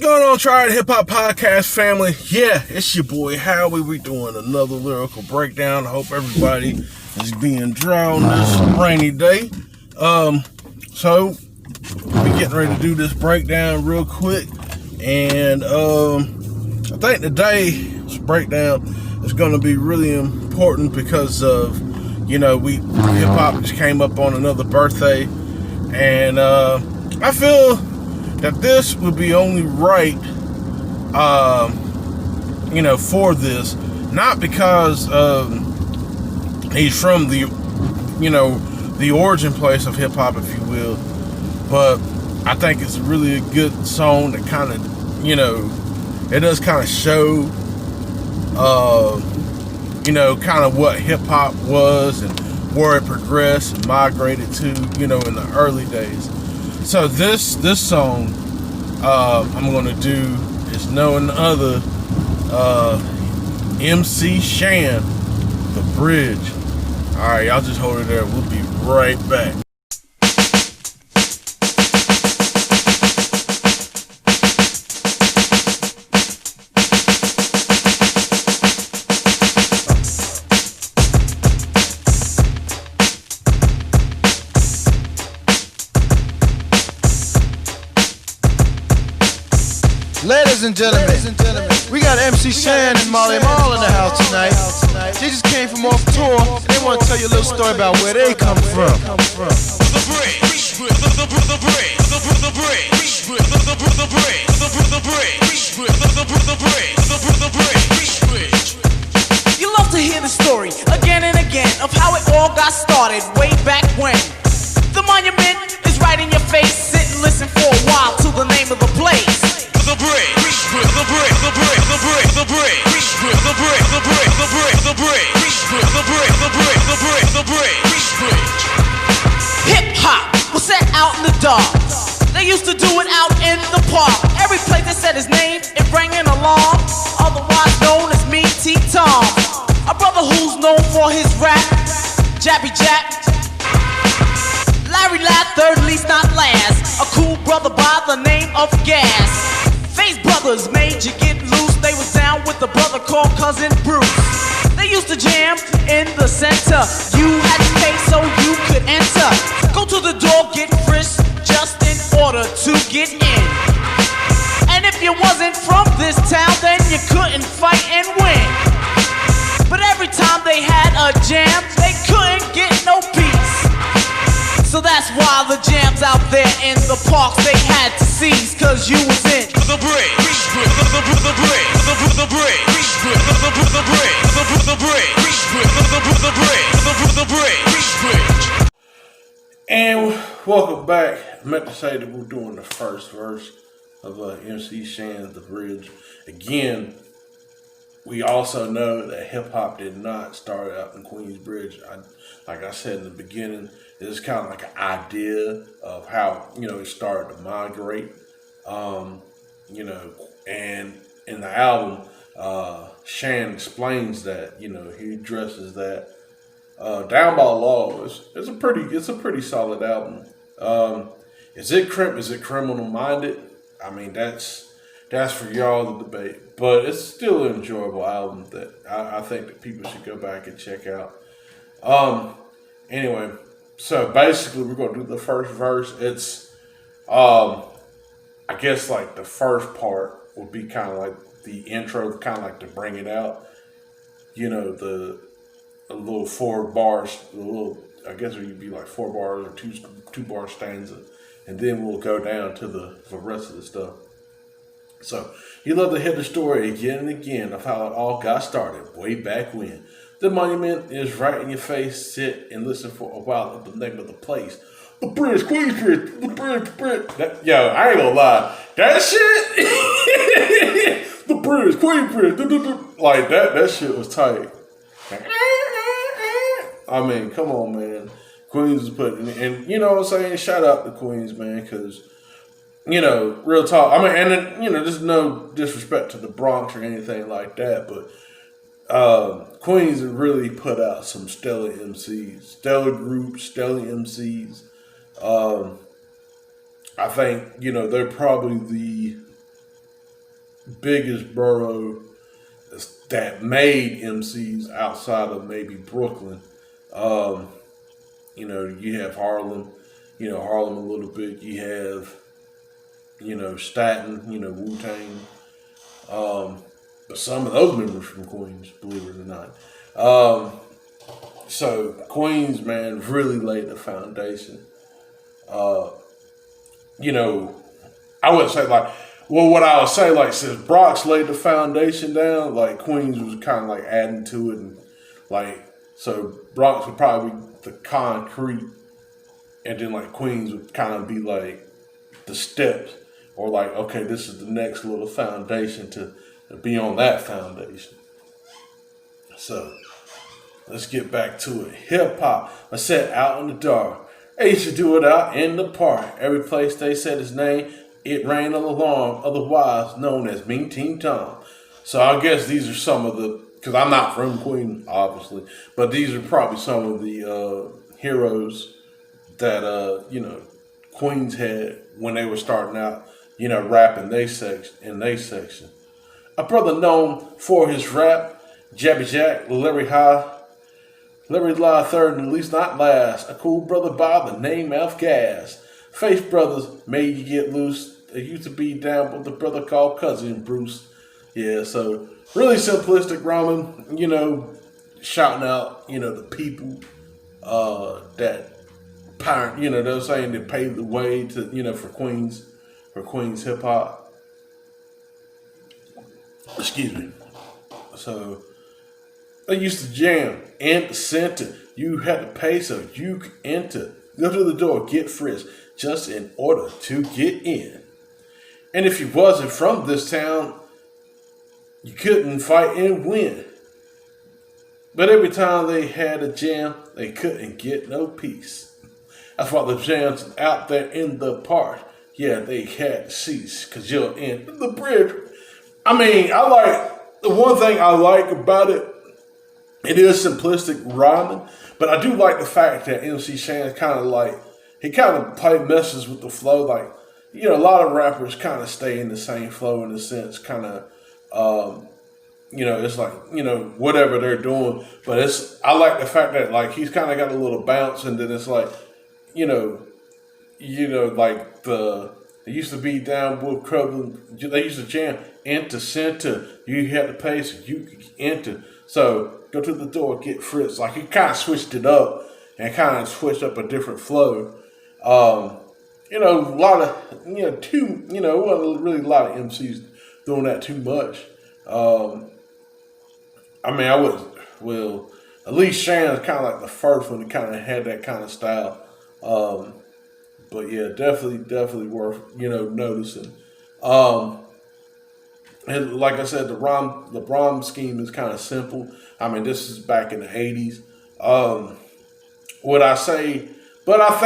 going on, Tried Hip Hop Podcast family? Yeah, it's your boy Howie. We doing another lyrical breakdown. I hope everybody is being dry on this rainy day. So we getting ready to do this breakdown real quick, and I think today's breakdown is going to be really important because of we hip hop just came up on another birthday, and I feel that this would be only right, for this, not because he's from the origin place of hip hop, if you will, but I think it's really a good song that kind of, it does kind of show, kind of what hip hop was and where it progressed and migrated to, in the early days. So this song I'm gonna do is none other MC Shan, The Bridge. Alright, y'all just hold it there. We'll be right back. Ladies and gentlemen, we got MC Shan and Molly Mall in the house tonight. They just came from off tour, and they want to tell you a little story about where they come from. You love to hear the story again and again of how it all got started way back when. The monument is right in your face. Sit and listen for a while to the name of the place. The bridge, the bridge, the bridge, the bridge, the bridge, the bridge, the bridge, the bridge, the bridge, the bridge, the bridge, the bridge, the bridge. Hip hop was set out in the dark. They used to do it out in the park. Every place they said his name, it rang an alarm. Otherwise known as Me T Tom, a brother who's known for his rap, Jabby Jap. Larry Laugh, third least not last. A cool brother by the name of Gas. Face brothers made you get loose. They was down with the brother called Cousin Bruce. They used to jam in the center. You had to pay so you could enter. Go to the door, get frisked just in order to get in. And if you wasn't from this town, then you couldn't fight and win. But every time they had a jam, they couldn't get no peace. So that's why the jams out there in the parks they had to seize, cause you was in the bridge, the bridge, the bridge, the bridge, the bridge. And welcome back. I meant to say that we're doing the first verse of MC Shan, The Bridge. Again, we also know that hip hop did not start out in Queensbridge. Like I said in the beginning, it's kind of like an idea of how, it started to migrate. And in the album, Shan explains that, he addresses that. Down by Law it's a pretty solid album. Is it criminal minded? I mean, that's for y'all to debate. But it's still an enjoyable album that I think that people should go back and check out. Anyway, so basically we're gonna do the first verse. It's I guess like the first part would be kind of like the intro, kind of like to bring it out. A little 4 bars, I guess it would be like 4 bars or two bar stanza, and then we'll go down to the rest of the stuff. So you love to hear the story again and again of how it all got started way back when. The monument is right in your face. Sit and listen for a while at the name of the place. The bridge, Queensbridge, the bridge. I ain't gonna lie. That shit, the bridge, Queensbridge, like that shit was tight. I mean, come on, man. Queens is putting, and you know what I'm saying? Shout out to Queens, man, because, real talk. I mean, and then, there's no disrespect to the Bronx or anything like that, but Queens really put out some stellar MCs, stellar groups, stellar MCs. I think, they're probably biggest borough that made MCs outside of maybe Brooklyn. Um, you have Harlem, Harlem a little bit. You have, Staten, Wu Tang. But some of those members from Queens, believe it or not. So Queens, man, really laid the foundation. Uh, I wouldn't say what I would say, since Bronx laid the foundation down, Queens was kind of adding to it, and so Bronx would probably be the concrete, and then Queens would kind of be the steps, or okay, this is the next little foundation to be on that foundation. So let's get back to it. Hip hop, I said out in the dark. I used to do it out in the park. Every place they said his name, it rang an alarm, otherwise known as Mean Team Tom. So I guess these are some of the, because I'm not from Queens, obviously, but these are probably some of the heroes that, Queens had when they were starting out, rapping in they section. A brother known for his rap, Jabby Jack, Larry Lie third and least not last. A cool brother by the name of Gas. Face Brothers made you get loose. They used to be down with the brother called Cousin Bruce. Yeah, so really simplistic rhyming, shouting out, the people that parent, they're saying they paved the way to, for Queens hip hop. Excuse me. So they used to jam in the center. You had to pay so you could enter. Go to the door, get frisked, just in order to get in. And if you wasn't from this town, you couldn't fight and win. But every time they had a jam, they couldn't get no peace. That's why the jams out there in the park, yeah, they had to cease, because you're in the bridge. I mean, the one thing I like about it, it is simplistic rhyming, but I do like the fact that MC Shan he kind of messes with the flow. A lot of rappers kind of stay in the same flow in a sense, kind of, it's whatever they're doing. But I like the fact that he's kind of got a little bounce, and then it's they used to be down with Crubble. They used to jam into center. You had to pay so you could enter. So go to the door, get frisked. He kind of switched it up and kind of switched up a different flow. A lot of, it wasn't really a lot of MCs doing that too much. At least Shan is kind of the first one that kind of had that kind of style. But yeah, definitely worth, noticing. And like I said, the rhyme scheme is kind of simple. This is back in the 80s. Would I say, but I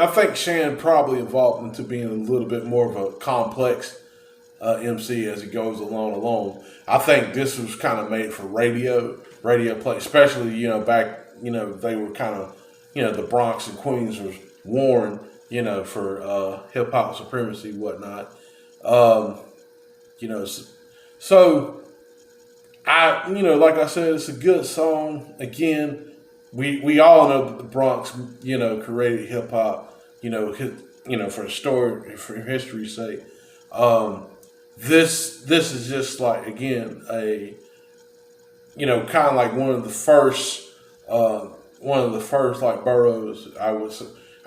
think Shan probably evolved into being a little bit more of a complex MC as he goes along. I think this was kind of made for radio play, especially, back, they were kind of, the Bronx and Queens was warring, for hip hop supremacy and whatnot. So I, like I said, it's a good song. Again, we all know that the Bronx, created hip hop, for for history's sake. This is just again a, kind of one of the first boroughs.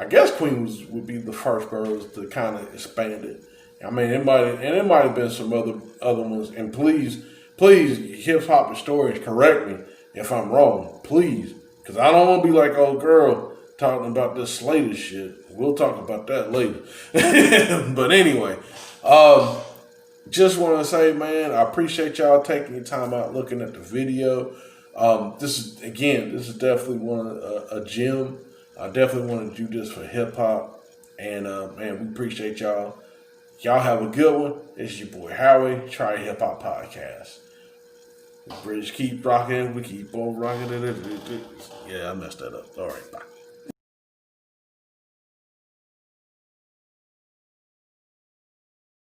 I guess Queens would be the first boroughs to kind of expand it. It might have been some other ones. And please, hip hop historians, correct me if I'm wrong, please, because I don't want to be like old girl talking about this Slater shit. We'll talk about that later. But anyway, just want to say, man, I appreciate y'all taking your time out looking at the video. This is definitely a gem. I definitely want to do this for hip hop, and man, we appreciate y'all. Y'all have a good one. It's your boy Howie, Try Hip Hop Podcast. The bridge keep rocking, we keep on rocking it. Yeah, I messed that up. All right, bye.